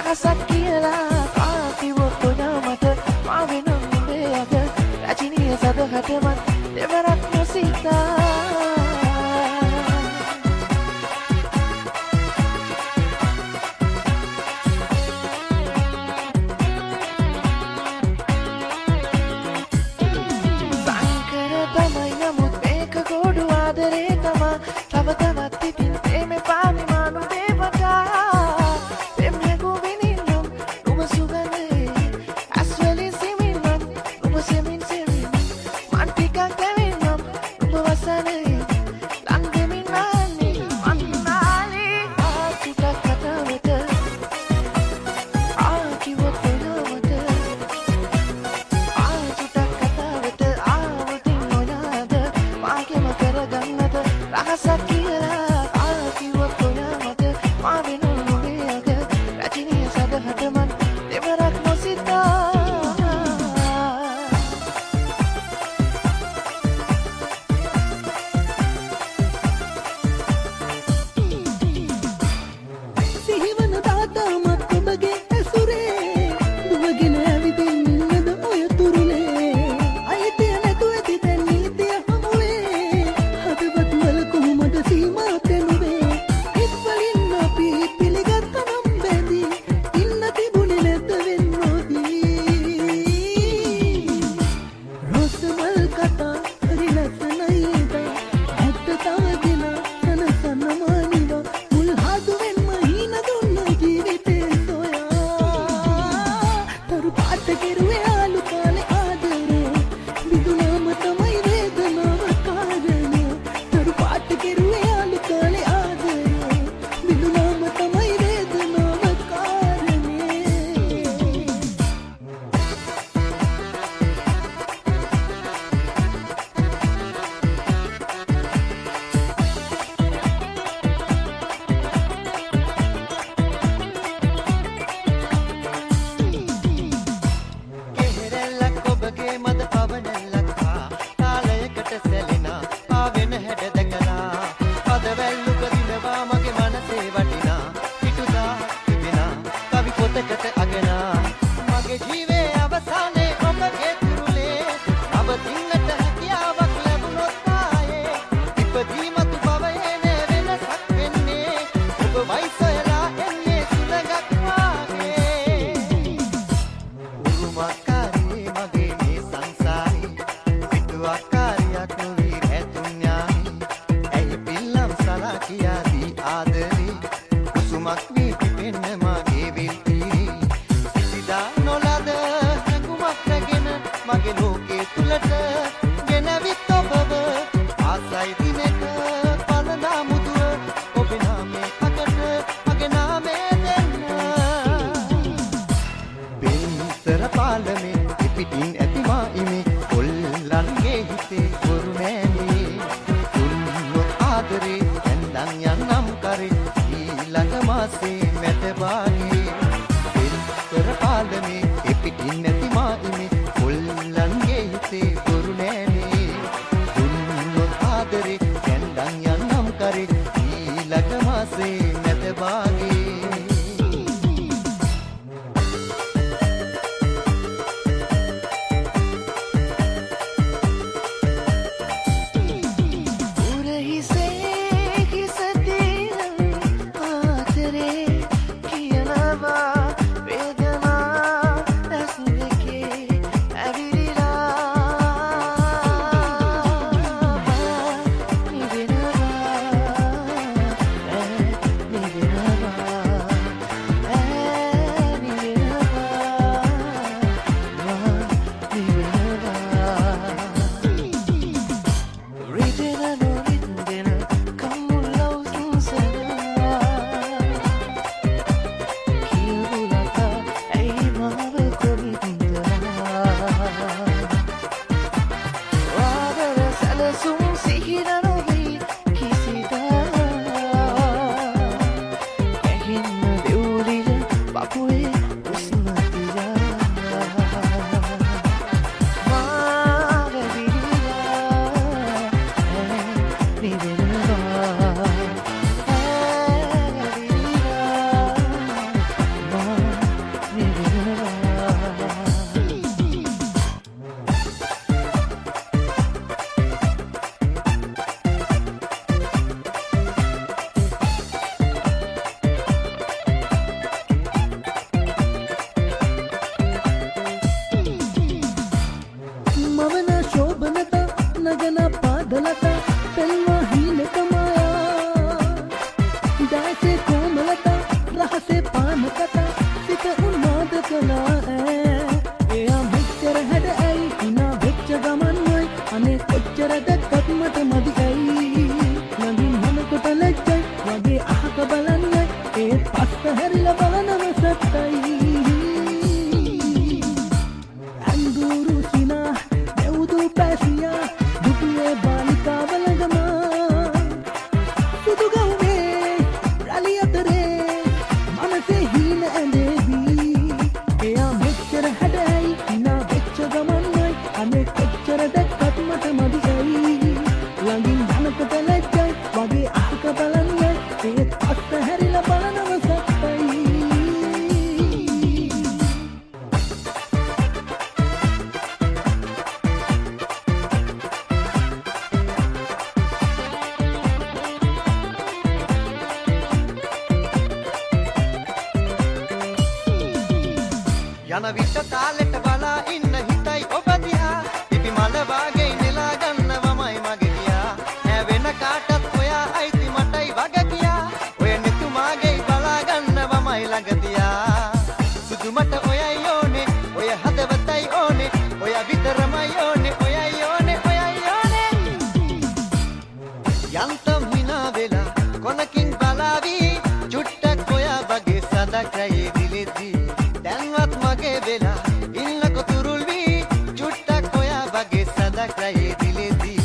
රහසක් කියලා කාකිවොත් ඔයා මට මා වෙනම් නුඹේ අද රජිනිය සදහටවත් දෙවරක් නොසිතා පස්සහැරිලා බලනම සත්තයි අඳුරු සිනා දෙවුදු පැසියා දුටුවේ බාලිකාව ළඟම සුදු ගවුමේ රැලි අතරේ මනසේ හීන ඇඳේවි එයා මෙච්චර හැඩයි හිනා වෙච්ච ගමන්වයි අනේ කොච්චර දැක්කත් මට මදියි ළඟින් යනකොට ලැජ්ජයි වගේ අහක බලන්නේ ඒත් පස්සහැරිලා බලනම සත්තයි යන විට තාලෙට බලා ඉන්න හිතයි ඔබ දිහා පිපි මල වාගේ නෙලා ගන්නවමයි මගේ ගියා ඈ වෙන කාටත් ඔයා අයිති මටයි වග කියා ඔය නෙතුමාගේ බලා ගන්නවමයි ළඟ තියා සුදු මට ඔයයි ඕනේ ඔය හදවතයි ඕනේ ඔය විතරමයි ඕනේ ඔයයි ඕනේ ඔයයි ඕනේ යන්තම් හිනා වෙලා කොනකින් බලාවි චුට්ටක් ඔයා වගේ සදකයි දිලෙදී දැන්වත් මගේ වෙලා ඉන්නකො තුරුල් වී චුට්ටක් ඔයා වගේ සදකයි දිලෙදී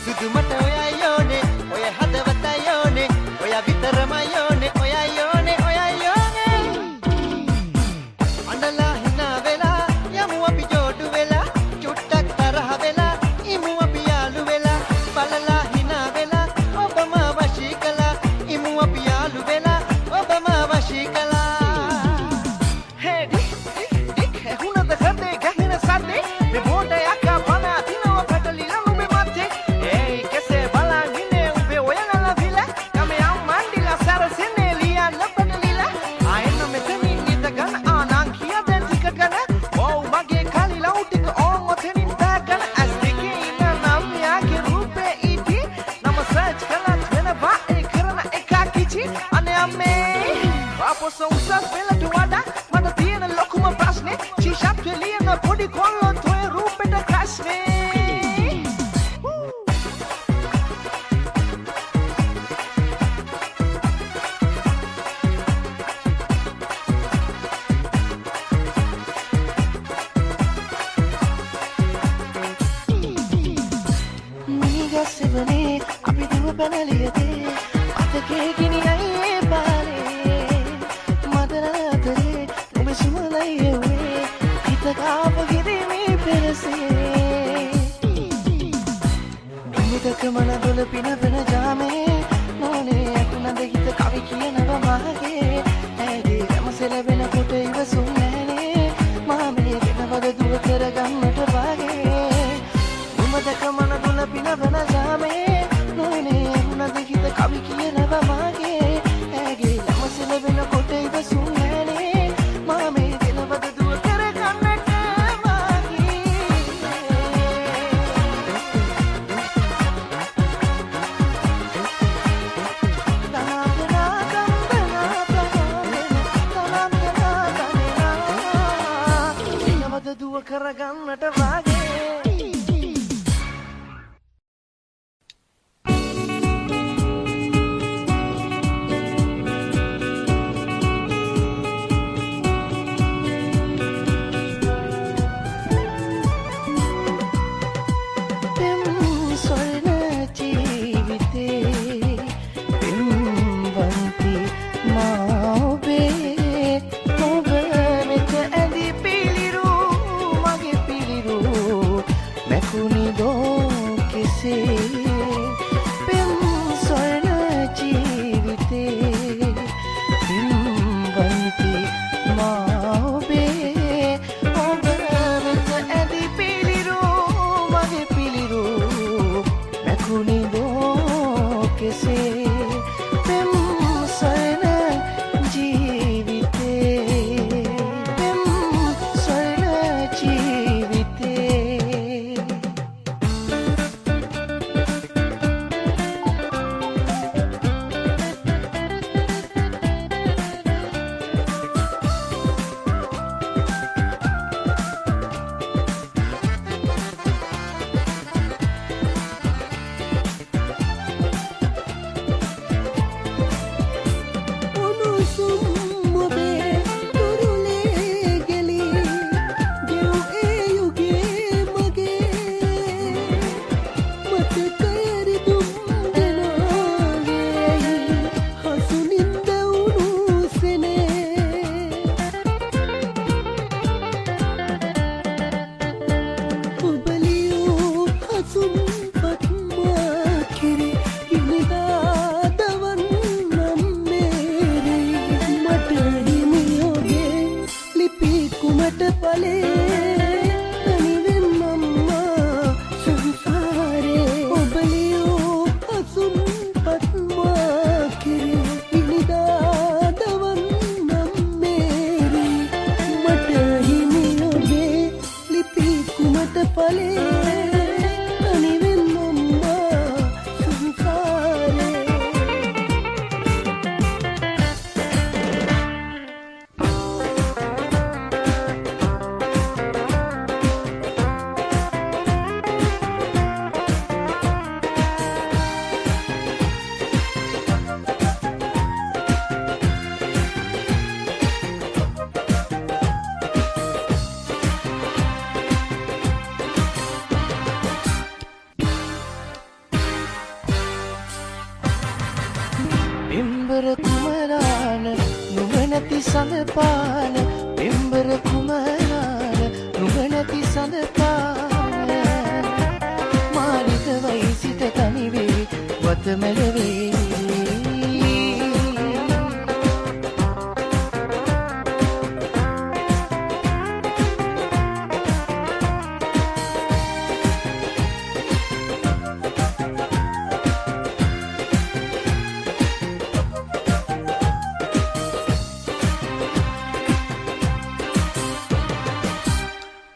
සුදු මට ඔයයි ඕනේ ඔය හදවතයි ඕනේ ඔය විතරමයි ඕනේ ඔයයි ඕනේ ඔයයි ඕනේ අඬලා හිනා වෙලා යමු අපි ජෝඩු වෙලා චුට්ටක් තරහ වෙලා ඉමු අපි යාළු වෙලා බලලා හිනා වෙලා ඔබම වශී කළා ඉමු අපි යාළු වෙලා ඔබම වශී කළා São usas pela toada, manda tiene lokuma prasne, chisha peliena podi kollo toy rupeta krasne. Miga sevane, api duwa banaliyate, atake gini aiye bale. මන දොල පිනවන ජාමේ නෝනේ අකුණද හිත කවි කියනව මාගේ ඇගේ රමසෙල වෙනකොට ඉවසුම් නෑනේ මාමේ වෙනවද දුව කරගන්නට වාගේ උඹදක මන දොල පිනවන ජාමේ නෝනේ අකුණද හිත කවි කියනව මාගේ ඇගේ රමසෙල වෙනකොට ඉවසුම් නෑනේ මාමේ වෙනවද දුව කරගන්නට දුව කරගන්නට වාගේ පලේ තනිවෙන් මම්මා සංසාරේ ඔබලියෝ අසුම් පත්මා කිරේ ඉනිදා දවන් නම් මේරි මට හිමි ඔබේ ලිපි කුමට පලේ තනිවෙන් මම්මා සංසාරේ පිම්බර කුමරාන නුඹනැති සඳපාන පිම්බර කුමරාන නුඹනැති සඳපාන මාලික වයි සිට තනිවේ වත මැලවේ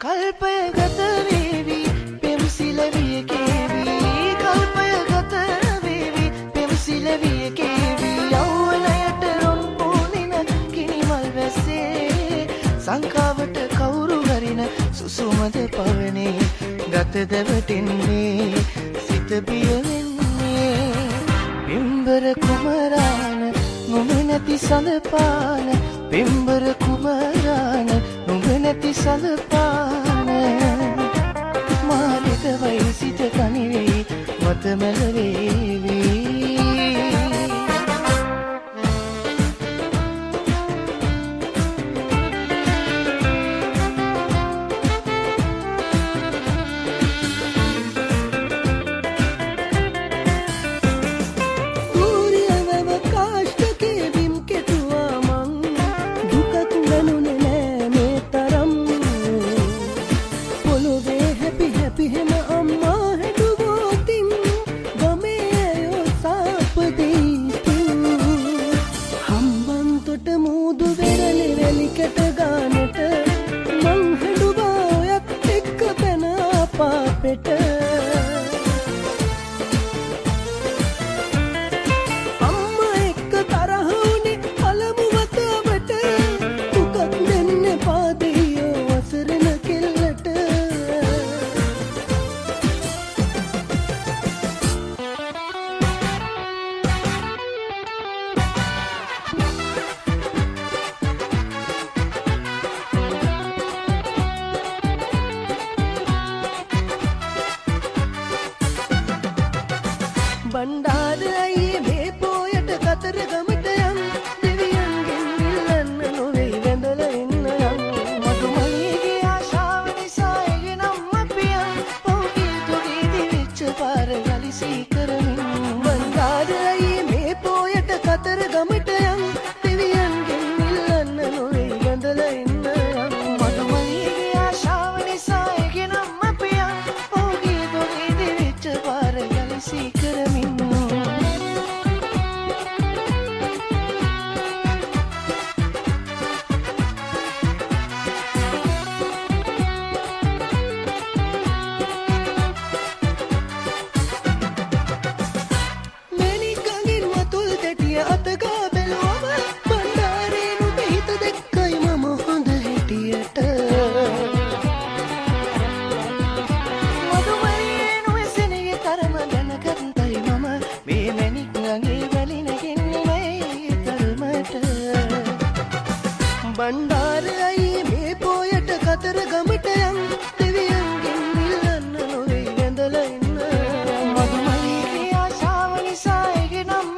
කල්පය ගත වේවි පෙම්සිලවිය කේවි කල්පය ගත වේවි පෙම්සිලවිය කේවි යෞවනයට රොන් පෝනින කිනිමල් වැස්සේ සංකාවට කවුරු හරින සුසුමද පවනේ ගත දැවටෙන්නේ සිත බිය වෙන්නේ පිම්බර කුමරාන නුඹ නැති සඳපාන පිම්බර කුමරාන නුඹ නැති සඳපාන මාලික වයි සිට තනිවෙයි වත මැලවේවි අම්මා එක්ක තරහ වුණේ පළමු වතාවට දුකක් දෙන්න පාදෙයෝ වසරන කෙල්ලට බණ්ඩාරයි මේ පෝයට කතර ගමට යන් දෙවියන්ගෙන් ඉල්ලන්න නොවෙයි වැඳලා එන්න යන් මధుමලියගේ ආශාව නිසා එගේ නම් අපියන් පොකේ තුඩේ දිවිච්ච පාර යලි සීකරමින් බණ්ඩාරයි මේ පෝයට කතර ගමට යන් දෙවියන්ගෙන් ඉල්ලන්න නොවෙයි වැඳලා එන්න යන් මధుමලියගේ ආශාව නිසා එගේ නම් අපියන් පොකේ තුඩේ දිවිච්ච පාර යලි සීකරමින් අතගා බැලුවම බණ්ඩාරේ නුඹේ හිත දැක්කයි මම හොඳ හැටියට මధుමරියේ නොවැසෙනේ තරම දැනගත්තයි මම මේ මැණික් ළඟේ වැලි නැගෙන්නේ නෑ තරමට බණ්ඩාරයි මේ පෝයට කතර ගමට යන් දෙවියන්ගෙන් ඉල්ලන්න නොවෙයි වැඳලා එන්න මధුමරියේ ආශාව නිසා එගේ නම්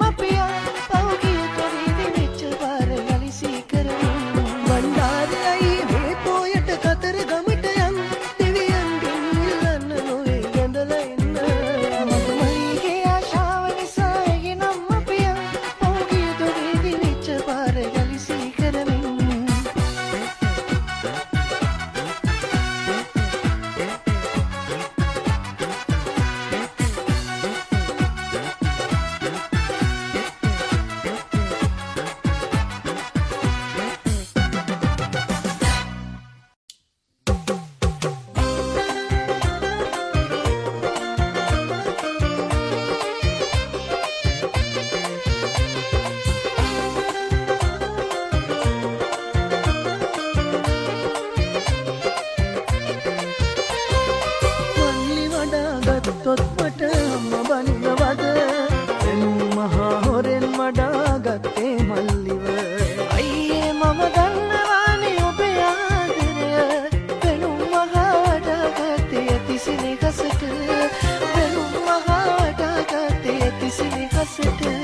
නිදහසට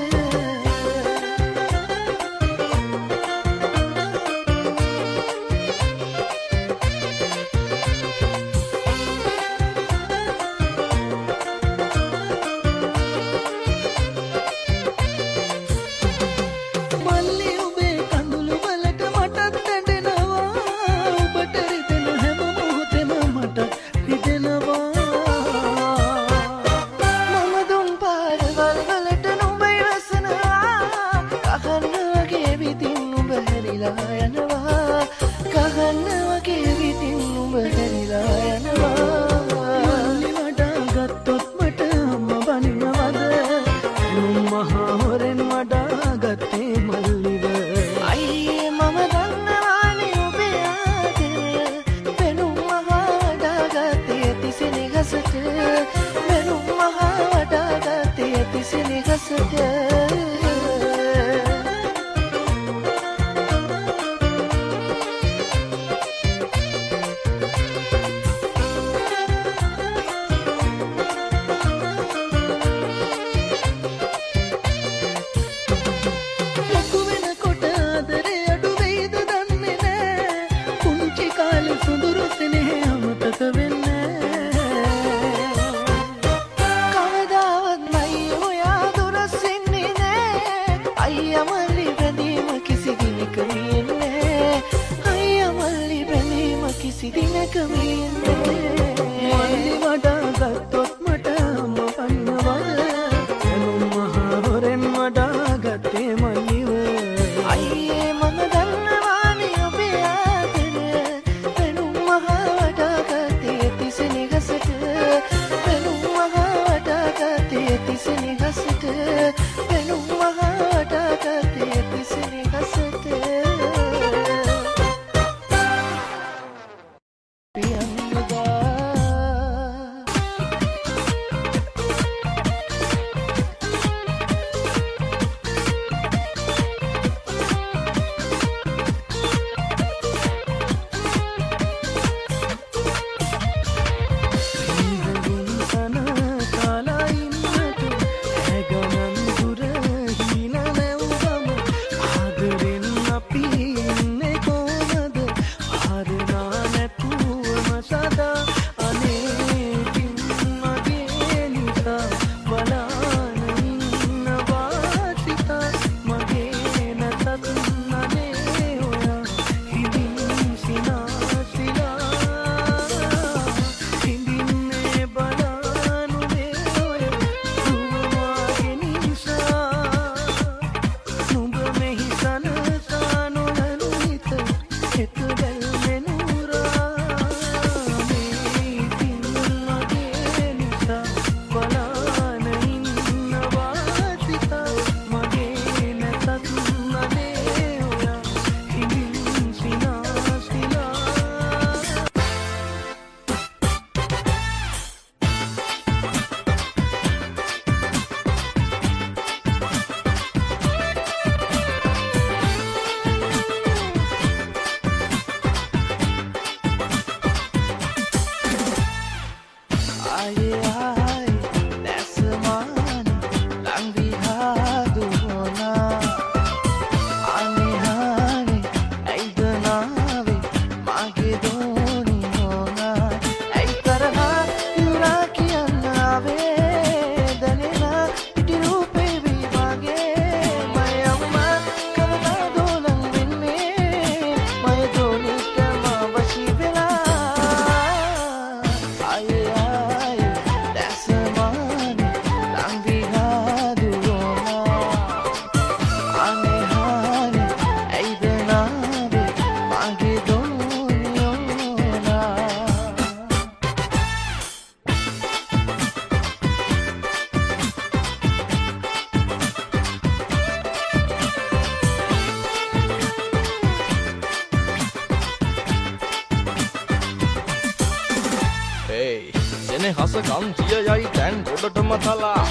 හස කන්තිය යයි තැන් ගොඩටම තලා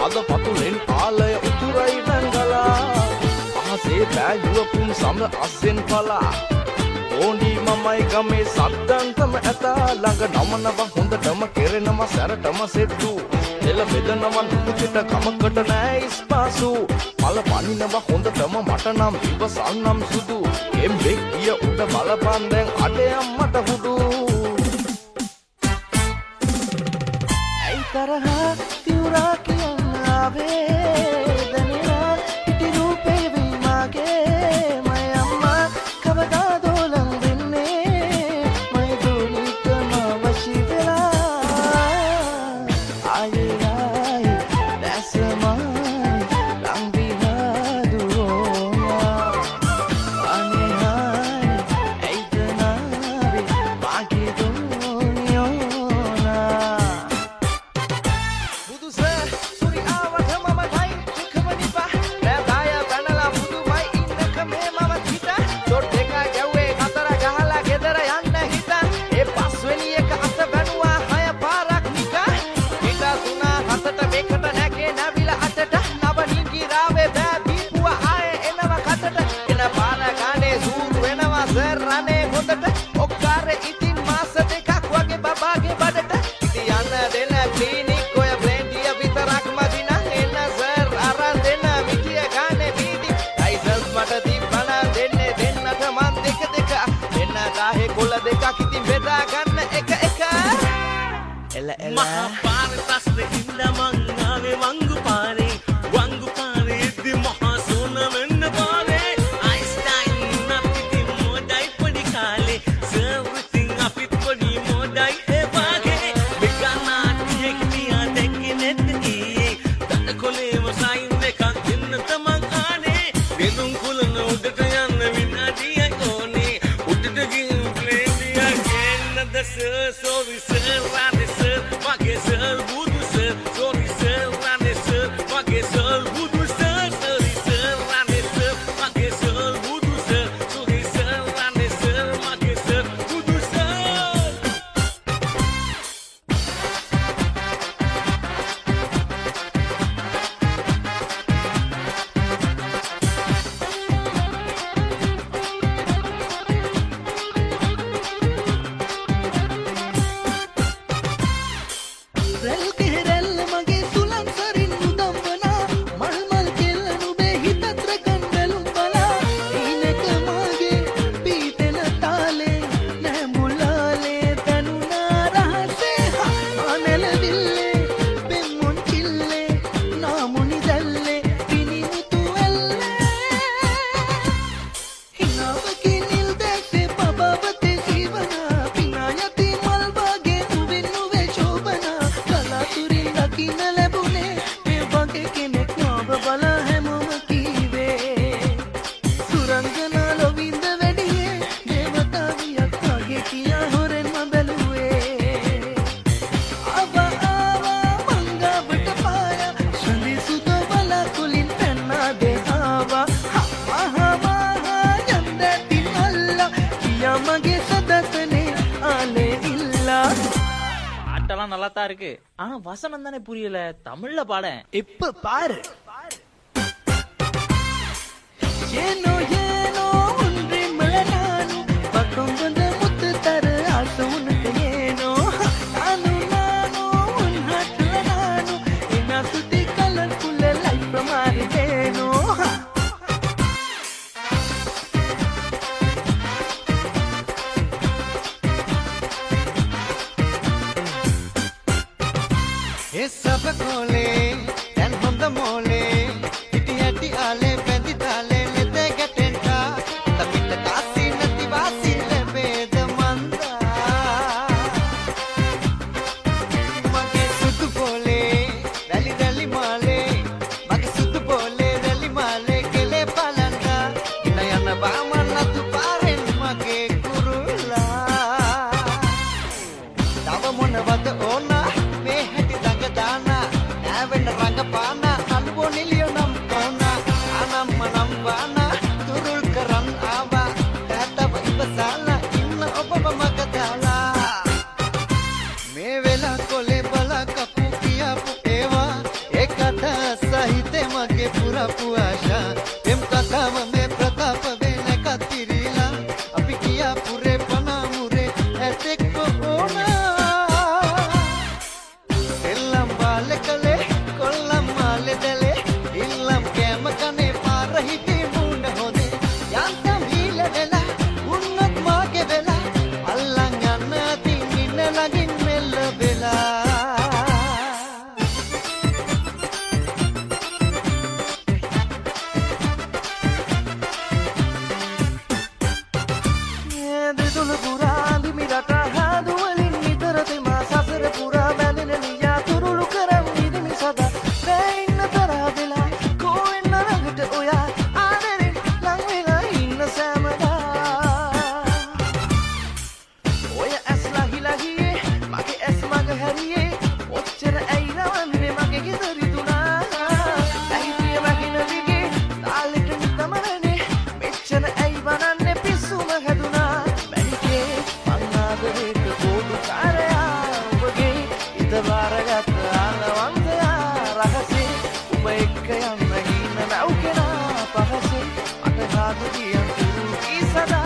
අද පතුලෙන් ආලය උතුරයි නැංගලා අහසේ පෑයුවකුම් සඳ අස්සෙන් පලා ඕනි මමයි ගමේ සද්දන්තම ඇතා ළඟ නමනව හොඳටම කෙරෙනම සැරටම සෙට්ටු එල බෙදනවා නුඹට කමකට නෑ ඉස්පාසු මල පනිනවා හොඳටම මට නම් ඉවසන්නම් සුදු එම්බෙක් ගිය උඩ බලපන් දැන් අඩයම් මට හුදු ඇයි තරහා තිවුරා කියන්න ආවේ දැනෙනා ඉති රූපේ වීමාගේ මය අම්මා කවදා දෝලන් දෙන්නේ මය දුනිටම වශී වෙලා ආයේ ආයේ දැසමයි ලංවිහදුවෝනා අනේ ආයේ ඇයිද නාවේ මාගේ දුනියෝනා මහා පාරතස්ද හින්ද මං ආවේ වංගු පාරේ ඉද්දි මහා සෝන වෙන්න පාරේ අයිස්ටයින් අපිට මොඩයි පොඩි කාලේ සර්විසින් අපිට පොඩි මොඩයි ඒ වාගේ බෙගනාටියෙක් තියා දැක්කේ නැද්ද ඊයේ දඩ කොලේම සයින් එකක් දෙන්න තමන් ආනේ දෙදුම් කුලන උඩට යන්න විනාඩියක් ඕනේ උඩට ගිහින් ප්ලේන් එකක් ගෙන්නද sir sorry sir Maggie sir, voodoo sir, sorry sir, rane sir, Maggie sir, voodoo sir, sorry sir, rane sir, Maggie sir, voodoo sir, sorry sir, rane sir, Maggie sir, voodoo sir. பாட்டெல்லாம் நல்லா தான் இருக்கு ஆனா வசனம் தானே புரியல தமிழ்ல பாட இப்ப பாரு ஏனோ ஏனோ ஒன்றே மலனானு பக்கம் வந்த முத்து தர ஆசை உனக்கு ஏனோ நானு நானு உன் ஹாட்டுல நானு என்ன சுத்தி கலர்ஃபுல்ல லைஃப் மாறிட்டேனோ ये सब खोले एन हम द मोले इटी हटी आले पेंदी ताले लेते गटेंटा तमिल कासी नदी वासी ले वेद मंदा मगे सुत बोले रली रली माले मगे सुत बोले रली माले केले पालंदा इनयन बामन तु पारेन मगे कुरुला तव मोन वद ओना मे हटी दाना नावेन रंग पाना अनुभव निलियो नम कोना आनम मनम वाना तुरुल करन आवा ततव इबसाला इन ඔබව මගදාලා මේ වෙලා කොලේ බලා කපු කියාපු ඒවා ඒකට සහිතේ මගේ පුරපු ආශා එම් කතාව මේ ප්‍රතාප වෙන කතිරිලා අපි කියාපු රේ පනාමුරේ ඇතෙක් ඕනා Kala දෙතුළු පුරා දිමිරට හාදුවලින් නිතර තෙමා සසර පුරා බැඳෙන නියා තුරුළු කරම් නිදිමි සදා බෑ ඉන්න තරහ වෙලා කෝවෙන්න ළඟට ඔයා ආදරෙන් ලං වෙලා ඉන්න සෑමදා ඔය ඇස් ලහිලා ගියේ මගේ ඇස් මග හැරියේ ඔච්චර ඇයි රවන්නේ මගේ ගෙදර දුනා ඇයි ප්‍රිය මගින දිගේ තාලෙට නිතමරනේ මෙච්චර ඇයි වනන්නේ පිස්සුම හැදුනා මැනිකේ මං ආදරේට කෝඩු කාරයා ඔබගේ හිත බාරගත් ආලවන්තයා රහසේ ඔබ එක්ක යන්න ගින්න නැව් කෙනා පහසේ මට හාදු දියන් තුරු කී සදා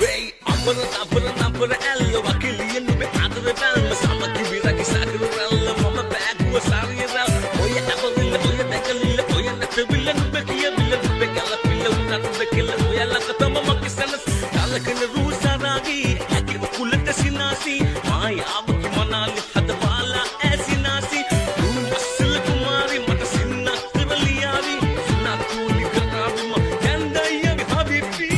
Ray, අපර ඇල්ල වකිලිය නුඹේ ආදර බැල්ම සමගි විරකි සාගර රැල්ල මම බෑගුව සාරිය රැල් ඔය අපවිල්ල ඔය දැකලිල්ල ඔය නැතවිල්ල නුඹේ කියවිල්ල නුඹේ කලපිල්ල උනත් දෙකල ඔය ළඟ තම මගේ සනස් කලකන රූසාරාගී හැකිව කුලට සිනාසි මායාවකි මනාලි හදපාලා ඇසිනාසි මස්සල කුමාරි මට සින්නත් කරලියාවි සුනතුලි කරාවිම කන්දයියගේ හබිබී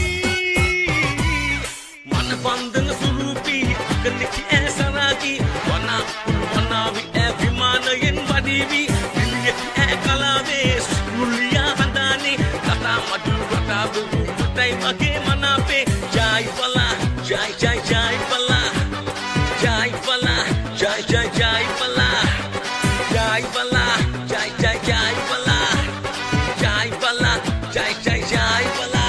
වන්දන සුරූපී කනෙකි ඇසරාගී වනාවි ඇ විමානයෙන් වඩීවි දිලියකි ඇ කලාවේ සුරුලියා හඳානේ කතා මඩු රටාව රූපටයි මගේ මනාපේ ජයි බලා ජයි ජයි ජයි බලා ජයි බලා ජයි ජයි ජයි බලා ජයි බලා ජයි ජයි ජයි බලා ජයි බලා ජයි ජයි ජයි බලා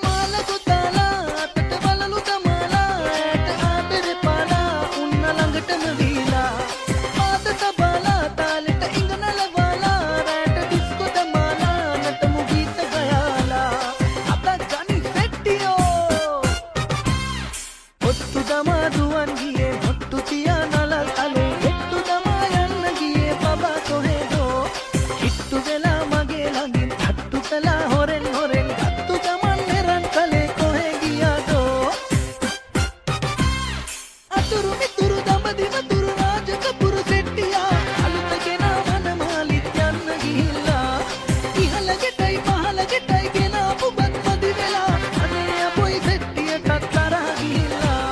මාලකු තාලා අතට බලලු තමාලා ඇට ආදරේ පාලා උන්න ළඟටම වීලා පාද තබාලා තාලෙට ඉඟනල වාලා රැට ඩිස්කෝ දමාලා නටමු ගීත ගයාලා අතක් ගනි සෙට්ටියෝ ඔත්තු දමා දුවන් ගියේ ඔත්තු තියා නලල් අලේ එත්තු දමා යන්න ගියේ බබා කොහෙදෝ කිට්ටු වෙලා මගේ ළඟින් අට්ටු කළා හොරෙන් හොරෙන් ගත්තු ගමන් මෙරන් කලේ කොහෙ ගියාදෝ අතුරු මිතුරු දඹදිව තුරු රාජක පුරු සෙට්ටියා අලුත ගෙනා වනමාලිත් යන්න ගිහිල්ලා ඉහළ ගෙටයි පහළ ගෙටයි ගෙනාපු බත් මදි වෙලා අනේ අපොයි සෙට්ටියටත් තරහ ගිහිල්ලා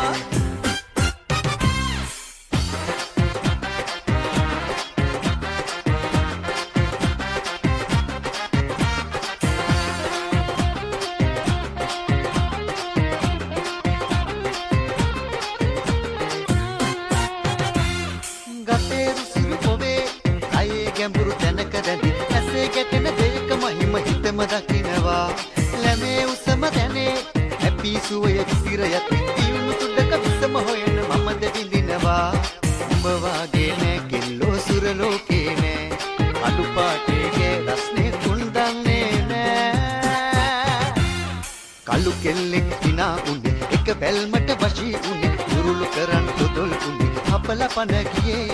ගතේ රුසිරු පොවේ අයේ ගැඹුරු තැනක දැඳි ඇසේ ගැටෙන දෙයක මහිම හිතම දකිනවා ලැබේ උසම දැනේ හැපි සුවය විසිර යති දියුණු තුඩක විසම හොයන මමද විඳිනවා උඹ වාගේ නෑ කෙල්ලෝ සුර ලෝකේ නෑ අඩු පාටේ රස්නේ කුණ්ඩන්නේ නෑ කළු කෙල්ලෙක් දිනා උනේ එක බැල්මට වශී උනේ උරුළු කරන් තොදොල් උනේ අපල පන ගියේ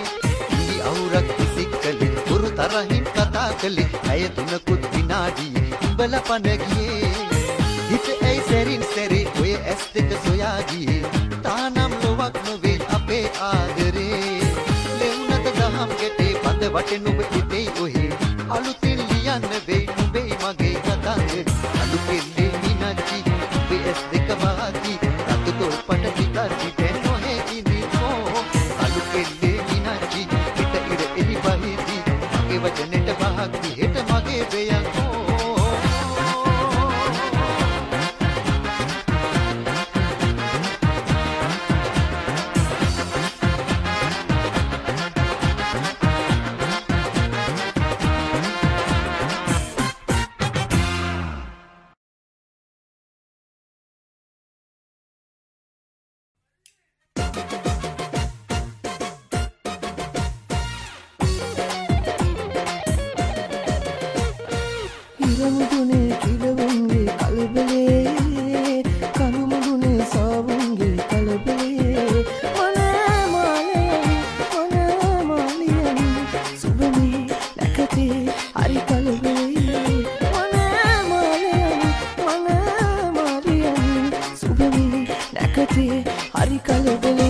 ඉඳි අවුරක් විසිකලේ උරු තරහින් කතා කළේ ඇය තුනකුත් විනාඩියේ උඹල පන ගියේ හිත ඇයි සැරින් සැරේ ඔය ඇස් දෙක සොයා ගියේ තානම් ලොවක් නොවේ අපේ ආදරේ ලෙවුනද දහම් ගෙටේ පද වටේ නුඹ හිතේ ඔහේ අලුතින් ලියන්න වෙයි නුඹේ මගේ කතාවේ අලු කෙල්ලේ මිනච්චි ඔබේ ඇස් දෙක වාදී රතු තොල් පට පිටර්දි දැන් නොහේ ඉඳිනෝ අලු කෙල්ලේ මිනච්චි පිට ඉර එලි බහිදී මගේ වචනෙට බහක් දිහෙට මගේ බයංකෝ ඉරමුදුනේ කිලවුන්ගේ කලබලේ කළුමුදුනේ සාවුන්ගේ කලබලේ මනමාලයන් සුබමී නැකතේ හරි කලබලේ මනමාලයන් සුබමී නැකතේ හරි කලබලේ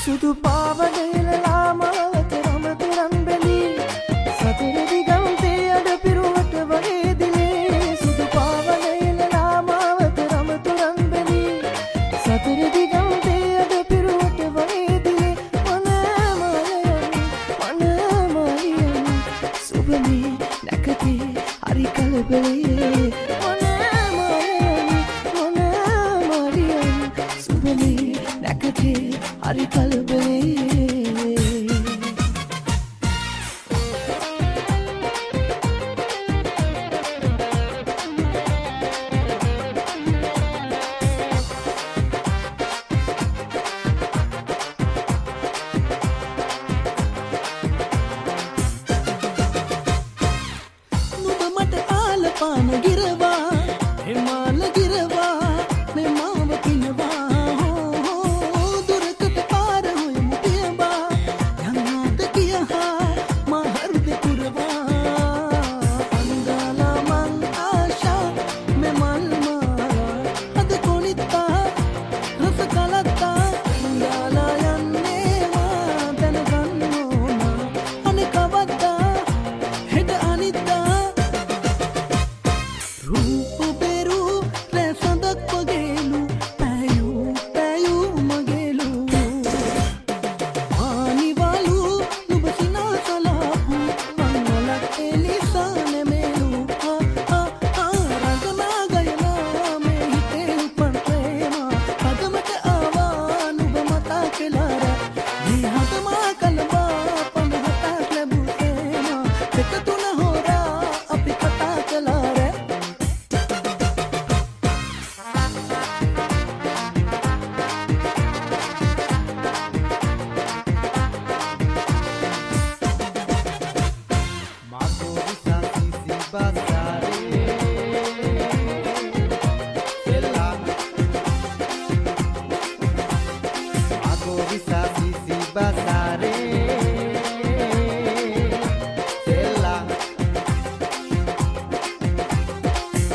සුදු පාවඩයලලා මාවත රමතුරන් බැලී සතරදි ගම්තේ අඩ පිරුවට වගේ දිලේ සුදු පාවඩයලලා මාවත රමතුරන් බැලී සතරදි ගම්තේ අඩ පිරුවට වගේ දිලේ මනමාලයන් සුබමී නැකතේ හරි කලබලේ මනමාලයන් සුබමී නැකතේ හරි කලබලේ නුඹ මට ආලපාන ගිරවා එමාල ගිරවා මේ මාව පිනවා දුරකට පාර හොයමු පියවා යන්නාද කියහා මා හෘද පුරවා අන්දාලා මං ආශා මේ මල් මාලා අද කොනිත්තා රස කලත්තා අන්දාලා යන්නේ මා දැනගන්න ඕන අනේ කවද්දා හෙට අනිද්දා රූප පෙරු රැසඳක් වගේලු පැයූ මගේලු ආනිවලු නුඹ සිනාසලාපු මංගලක් එලිසා නෙමෙලු රංගනා ගයනා මේ හිතේ උපන් ප්‍රේම හදමට ආවා නුඹ මතා කෙලාර මේ හදමා කලබා 50ක් ලැබූ ප්‍රේම දෙක තුන හොරා අපි කතා කළාර Mago bisa sisi basare Sela Mago bisa sisi basare Sela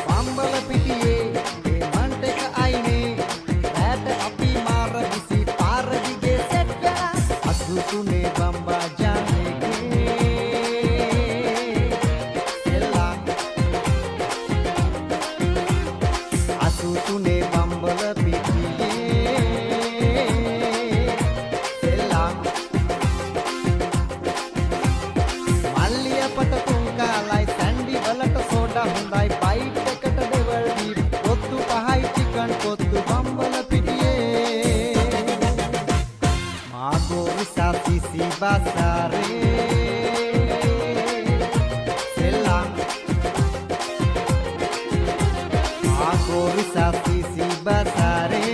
Pambala pitiye e manteka aine Rata api mara bisi para dige setta Asutune bamba janege අසුතුනේ බම්බල පිටියේ සෙල්ලා මල්ලිය පට තුන්කාලයි සැන්ඩි වලට සෝඩා හොඳයි බයිට් එකට ඩෙවල් දීප් කොත්තු පහයි චිකන් කොත්තු බම්බල පිටියේ මාගෝ විසා සිසි බසාරේ සෙල්ලා Mago bisa sisi basare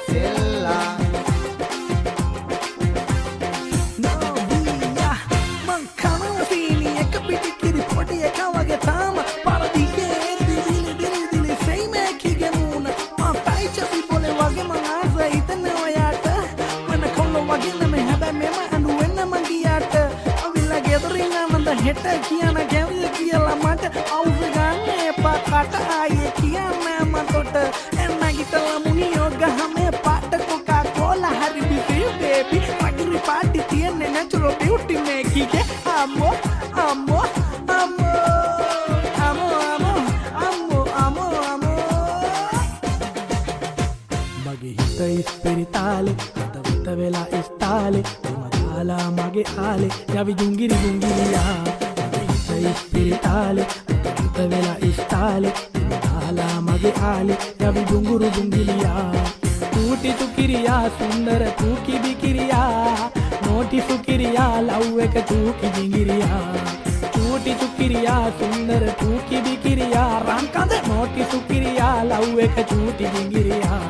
Sela නෝවියා මං කනවා සීනි එක පිටිකිරි පොඩි එකා වගේ තාම පරදිගේ දිලි සෙයිමේ කිගේ මූණ මං පයිචපි බොලේ වගේ මං ආසයි හිතන ඔයාට මන කොල්ල වගේ නෙමෙයි හැබැයි මෙම අඬු වෙන්න මං ගියාට අවිලා ගෙදරින් ආනන්ද හෙට කියන ගැවිය කියලා මට අවුස ගන්න එපා කට ආයේ කියන්නේ මතොට එන්න ගිතලා මුනියෝ ගහමේ පාට කොකා කෝලා හරි බිබි බේබි පගිරි පාටි තියන්නේ නැචරල් බියුටි මේකිගේ අම්මෝ අම්මෝ අම්මෝ අම්මෝ අම්මෝ අම්මෝ අම්මෝ මගේ හිත ඉස්පිරිතාලේ හදවත වෙලා ඉස්තාලේ මදාලා මගේ ආලේ යවි ජුංගිරි ජුංගිරියා මගේ හිත ඉස්පිරිතාලේ හදවත වෙලා ඉස්තාලේ මදාලා මගේ ආලේ යවි ජුංගුරු ජුංගිරියා टूटी तुकिरिया सुंदर तू की बिकिरिया नोटी सुकिरिया लव एक तू की जिंगिरिया टूटी චුටි චුකිරියා සුන්දර චූටි බිකිරියා රංකඳ නෝටි සුකිරියා ලව් එක චූටි බිංගිරියා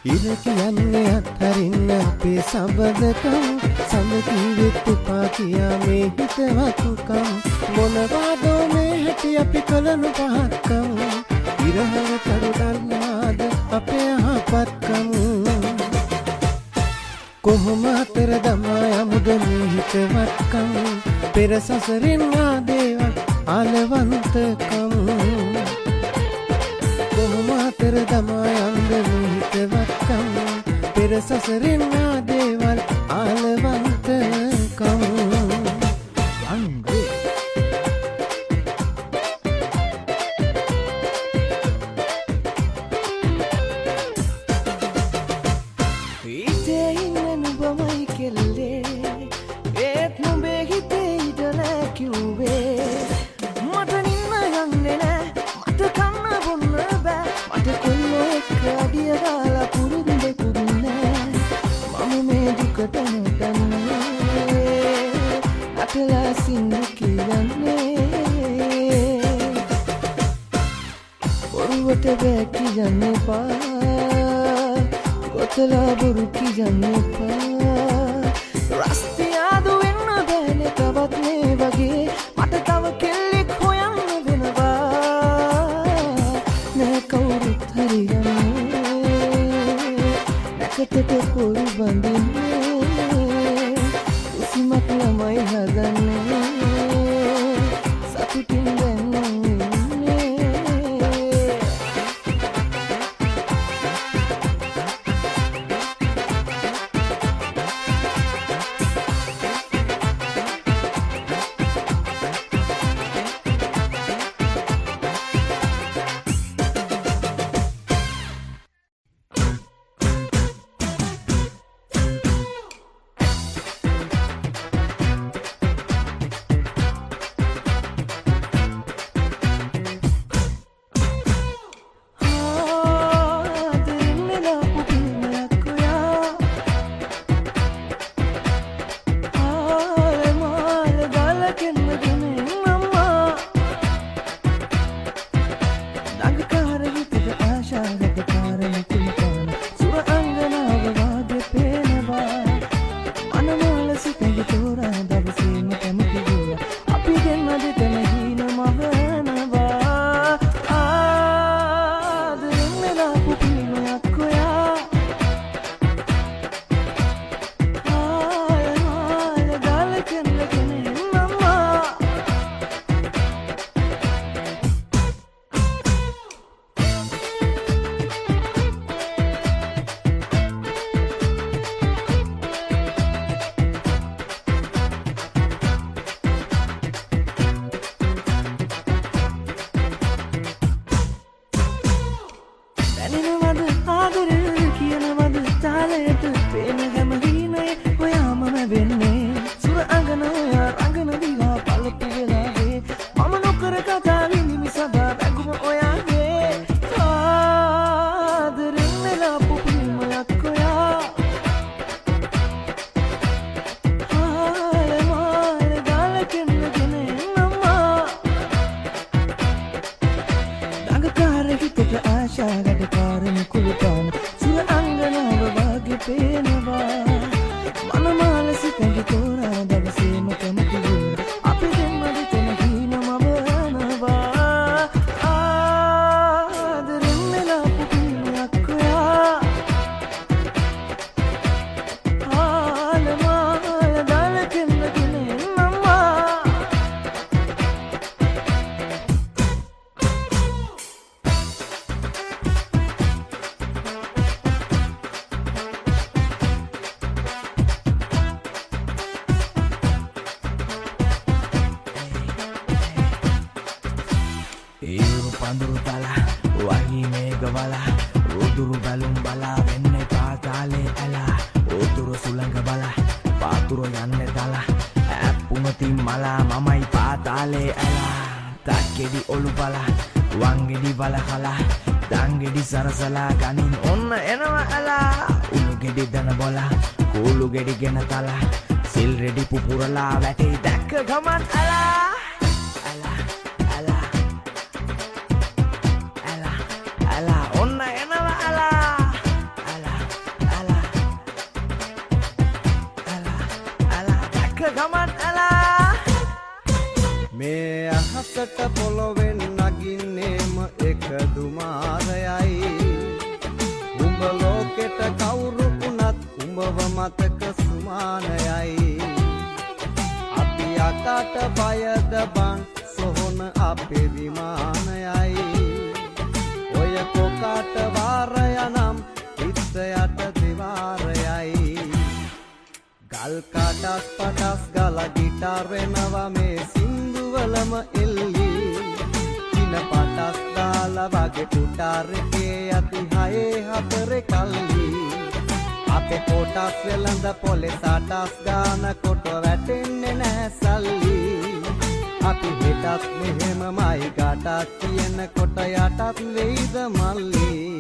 ඉර කියන්නේ අත්හරින්න අපේ සබදකම් සඳ කීවෙත් එපා කියා මේ හිතවතුකම් මොනවාදෝ මේ හැටි අපි කලනු පහත්කම් ඉරහව තරු දන්නාද අපේ අහපත්කම් කොහොම අතර දමා යමුද මේ හිතවත්කම් පෙර සසරින් ආදේවල් ආලවන්තකම් කොහොම අතර දමා යන්ද මේ හිතවත්කම් පෙර සසරින් ආදේවල් ආලවන්තකම් හිතේ ඉන්න නුඹමයි කෙල්ලේ ඒත් නුඹේ හිතේ ඉඳලා කිව්වේ මට නින්න යන්නේ නෑ මට කන්න බොන්න බෑ මට කොල්ලෝ එක්ක අඩිය දාලා පුරුද්ද පුරුන්නේ මම මේ දුකට නැතන්නේ අතලා සින්දු කියන්නේ බොරුවට බෑ කියන්න එපා ගොතලා බොරු කියන්න එපා රස්තියාදු වෙන්න බෑනේ තවත් මේ වගේ මට තව කෙල්ලෙක් හොයන්න වෙනවා නෑ කවුරුත් හරියන්නේ නැකතට පොරු බඳින්නේ උසිමක් ළමයි හදන්නේ සතුටින් දැන් පඳුරු තලා වහි මේඝවල උදුරු බැලුම් බලා වෙන්නේ පාතාලේ ඇලා උදුරු සුළඟ බලා පාතුරු යන්නේ තලා ඇප්පුනති මලා මමයි පාතාලේ ඇලා තක්කෙදි ඔලු බලා වංගෙඩි වලහලා දංගෙඩි සරසලා ගනින් ඔන්න එනවා ඇලා උණු ගෙඩි දන බොලා කූළු ගෙඩි ගෙන තලා සිල් රෙඩි පුපුරලා වැටේ දැක්ක ගමන් ඇලා ඇලා ඇලා ඇලා ඇලා ඔන්න එනවා ඇලා ඇලා ඇලා ඇලා ඇලා දැක්ක ගමන් ඇලා මේ අහසට පොළොවෙන් නගින්නේම එක දුමාරයයි උඹ ලෝකෙට කවුරු වුණත් උඹව මතක සුමානයයි අපි අකට බයද බං සොහොන අපේ විමානයයි ඔය කොකට වාරය නම් පිටයට දිවාරයයි ගල් කඩස් පඩස් ගල ගිටාර් වෙනවා මේ සින්දුවලම එල්ලි කින පටස් දාලා වගේ කුටාරකේ යති හයේ හතරේ කල්ලි අපේ කොටස් වෙලඳ පොලේ සටස් ගාන කොට වැටෙන්නේ නැහැ සල්ලි අපි හෙටත් මෙහෙමමයි ගටක් තියෙන කොට යටත් වෙයිද මල්ලි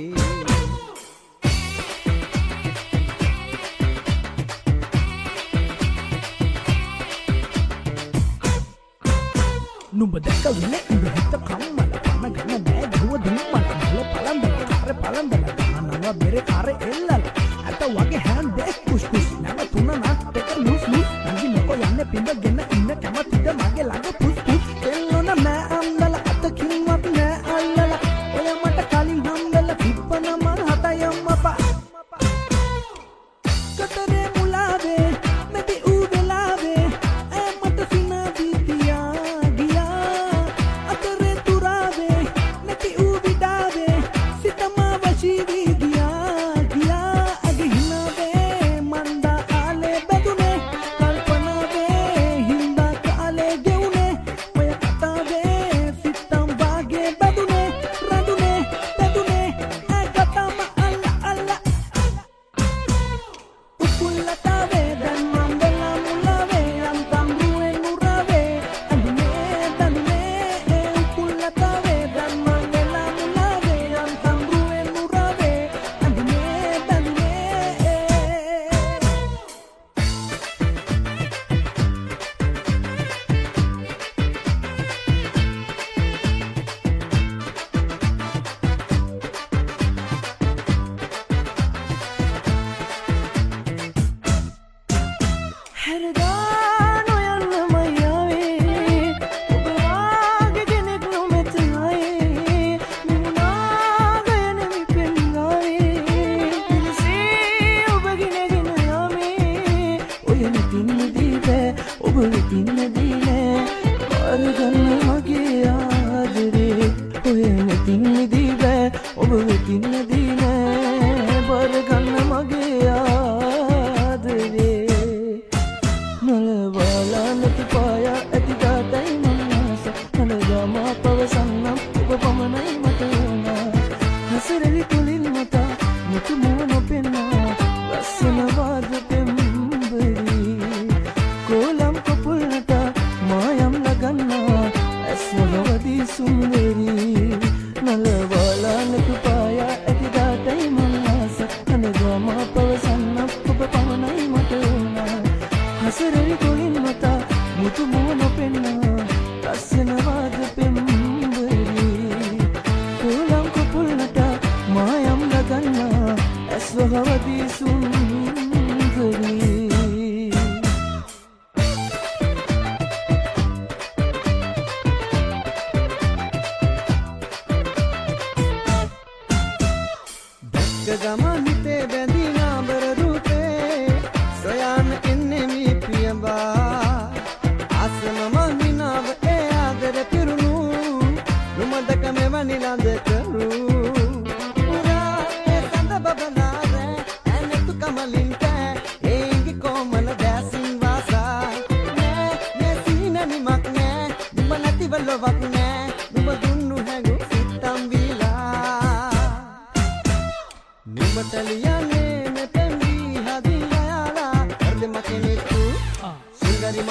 නුඹ දැකවිල ඉඳ හිත කම්මල පන ගන්න බෑ දුව දුම්මල බල පලම්බල කාර පලම්බල ගන්නවා බෙර කාර එල්ලල අත වගේ හැන් දෙක් කුස් කුස් නැව තුන නත් එක ලුස් ලුස් නංගි මොකෝ යන්නේ පිඹගෙන ඉන්න කැමතිද මගේ ළඟ පුස් පුස් එල්ලොන මෑ අම්බල අතකින්වත් නෑ අල්ලල ඔය මට කලින් හම්බෙල පිප්පන මර හතයම් අපා කතරේ මුලාවේ මෙති ඌ වෙලාවේ ඇ මට සිනා දීතියා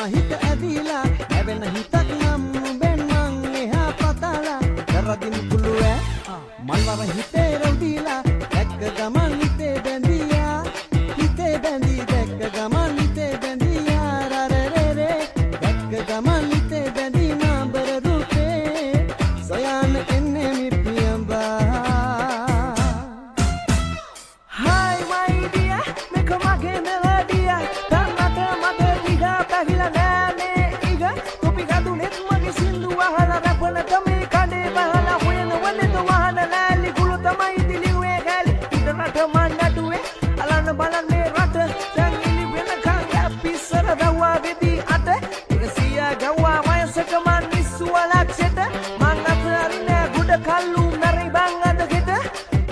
හිත ඇදිලා නැවෙන හිතක් නම් බෙන් මං එහා පතලා කරදින් මල්වර හිතේ රොදීලා දැක්ක ගමන් හිතේ බැඳියා හිතේ බැඳී දැක්ක ගමන් හිතේ බැඳියා රරරරේ දැක්ක ගමන් හිතේ බැඳී නාඹර රූපේ සොයන්න එන්නේ මිපියඹා Hi my dear මේක මගේ මෙලඩිය තන්නට මගේ දිහා පැහිලා නෑනේ ඉග කොපි ගදුනෙත් මගේ සින්දු අහලා රැපනට මේ කඩේ බහලා හොයන වලද වහන ලෑලි ගුළු තමයි දිලිුවේ ගෑලි ඉතනට මන්නඩුවේ අලන්න බලන්න මේ රට දැන් ඉලි වෙනකන් යපිස්සර දවවා වෙදී අත ඉරසියා ගව්වා වයසක මන් නිස්සුව ලක්ෂෙට මං අතරින්නේ ගුඩ කල්ලු මැරි බං අද ගෙට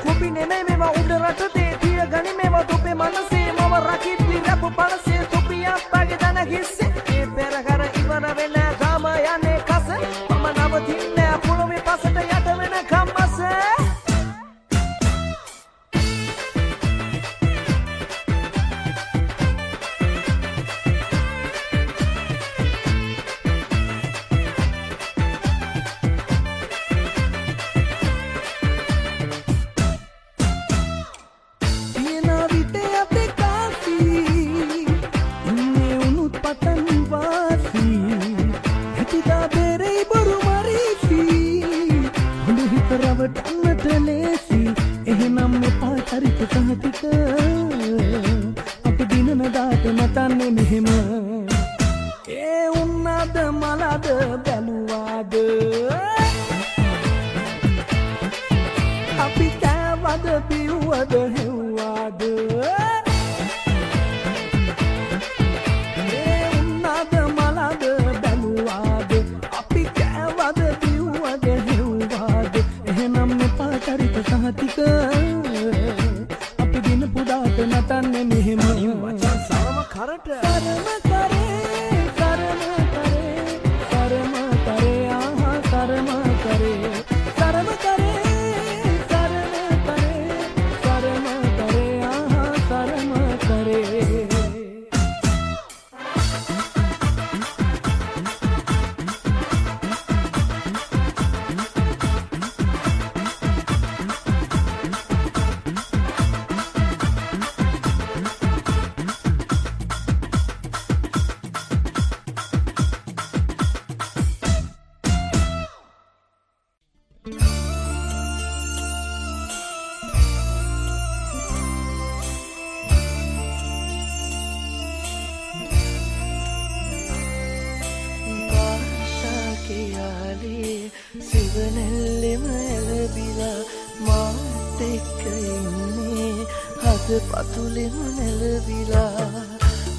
කොපි නෙමෙයි මේව උඩ රට තිය ගනි මේව තොපේ මනසේ මව රකිද්දි රැප පනසේ තොපියක් වගේ දන හිස්සේ මේ පෙරහර ඉවර වෙන ගම යන්නේ කස මම නවතින්නේ පොළොවේ පසට යට වෙන කම්මස රවටන්නට ලේසි එහෙනම් මෙපා චරිත සහතික අපි දිනන දාට නටන්නේ මෙහෙම ඒ උන්නද මලද බැලුවාද අපි කෑවද බිව්වද හෙව්වාද ඒ උන්නද මලද බැලුවාද අපි කෑවද බිව්වද හෙව්වාද එහෙනම් මෙපා චරිත සහතික අපි දින පුදාට නටන්නේ මෙහෙම වචන් සරම කරට සරම කරේ සරම කරේ සරම කරේ ආහා සරම කරේ සරම කරේ සරම කරේ සරම කරේ ආහා සරම කරේ සිවනැල්ලෙම ඇලබිලා මාත් එක්ක ඉන්නේ හද පතුලෙම නැලවිලා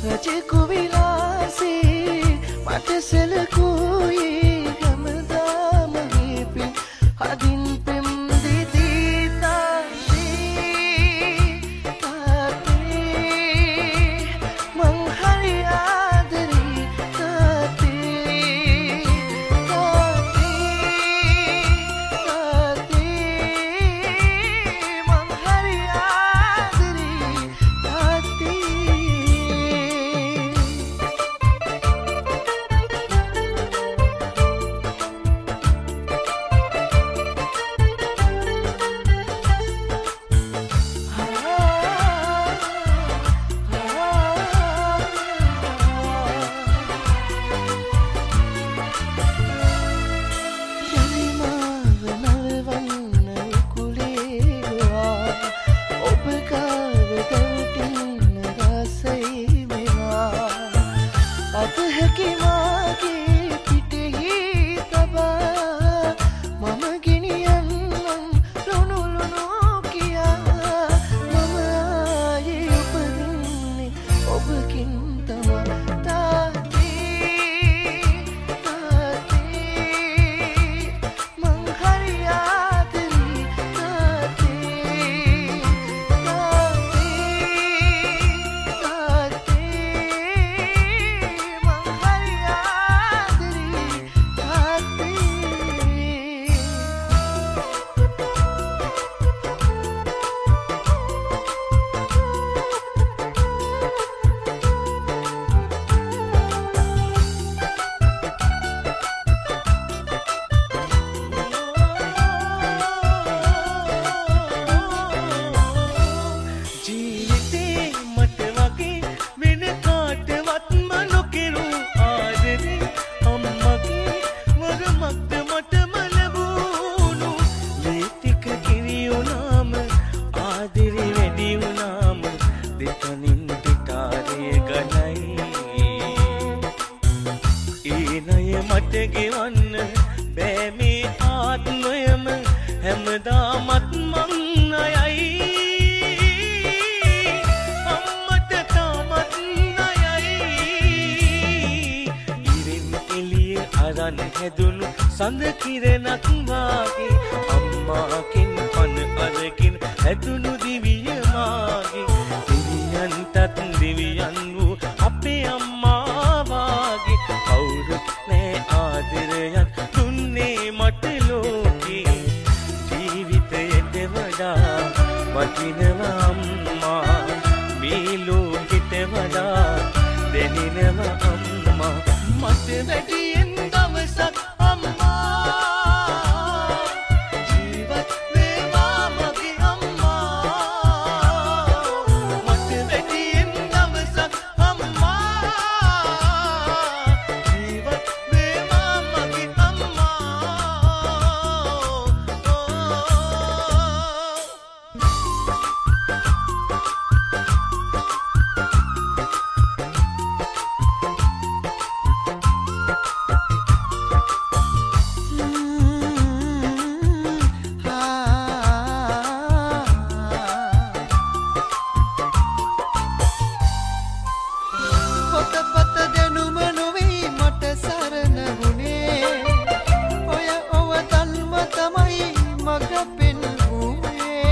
රජෙකු විලාසේ මට සැලකුවේ හැමදාම හිපින් හදින් පෙම් දිදී තාත්තේ මං හරි ආදරේ තාත්තේ මං හරි ආදරේ තාත්තේ ආදිරි වැඩි වුණාම දෙතනින් පිටාරේ ගලයි ඒ ණය මට ගෙවන්න බෑ මේ ආත්මයම හැමදාමත් මං ණයයි අම්මට තාමත් ණයයි ඉරින් එළියේ අරන් හැදුණු සඳ කිරණක් වාගේ අම්මාකින් පන අරකින් හැදුණු දිවිය මාගේ දෙවියන්ටත් දෙවියන් වූ අපේ අම්මා වාගේ කවුරුත් නෑ ආදරයක් දුන්නේ මට ලෝකේ ජීවිතයට වඩා වටිනවා අම්මා මේ ලෝකෙට වඩා දැනෙනවා අම්මා මට වැඩියෙන් දවසක් අම්මා ජීවත් වේවා මගේ අම්මා මට වැඩියෙන් දවසක් අම්මා ජීවත් වේවා මගේ අම්මා පොතපත දැනුම නොවේ මට සරණ වුණේ ඔය ඔවතන්ම තමයි මග පෙන්වුවේ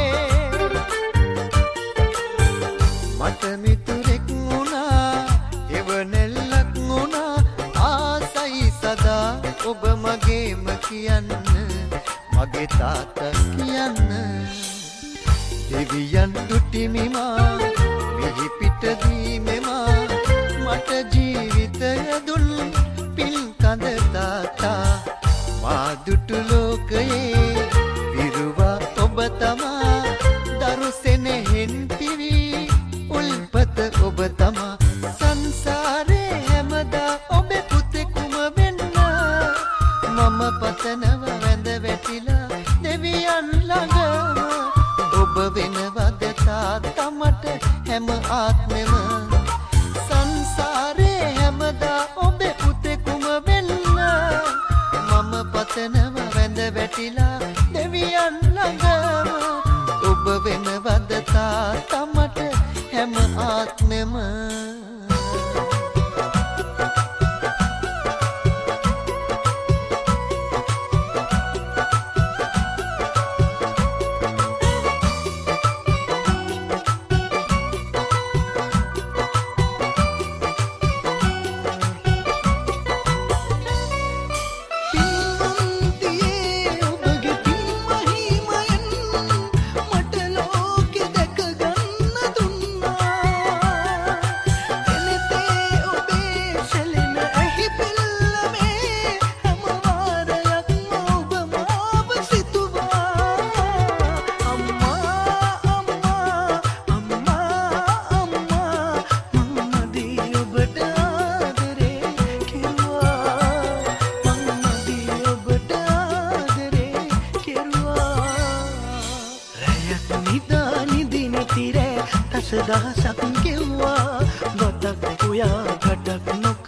මට මිතුරෙක් වුණා එවනෙල්ලක් වුණා ආසයි සදා ඔබ මගේම කියන්න මගේ තාත්තා කියන්න දෙවියන් දුටිමිමා මෙහි පිටදී මෙමා මට ජීවිතය දුන් පින් කඳ තාත්තා මා දුටු ලෝකයේ විරුවා ඔබ තමා දරු සෙනෙහෙන් පිරි උල්පත ඔබ තමා සංසාරේ හැමදා ඔබේ පුතෙකුම වෙන්න මම පතනව වැඳ වැටිලා දෙවියන් ළඟම ඔබ වෙනවද තාත්තා මට හැම ආත්මෙම සංසාරේ හැමදා ඔබේ පුතෙකුම වෙන්න මම පතනව වැඳ වැටිලා දෙවියන් ළඟම ඔබ වෙනවද තාත්තා මට හැම ආත්මෙම දහසක් කිව්වා ගොඩක් උයා ගඩක් නොක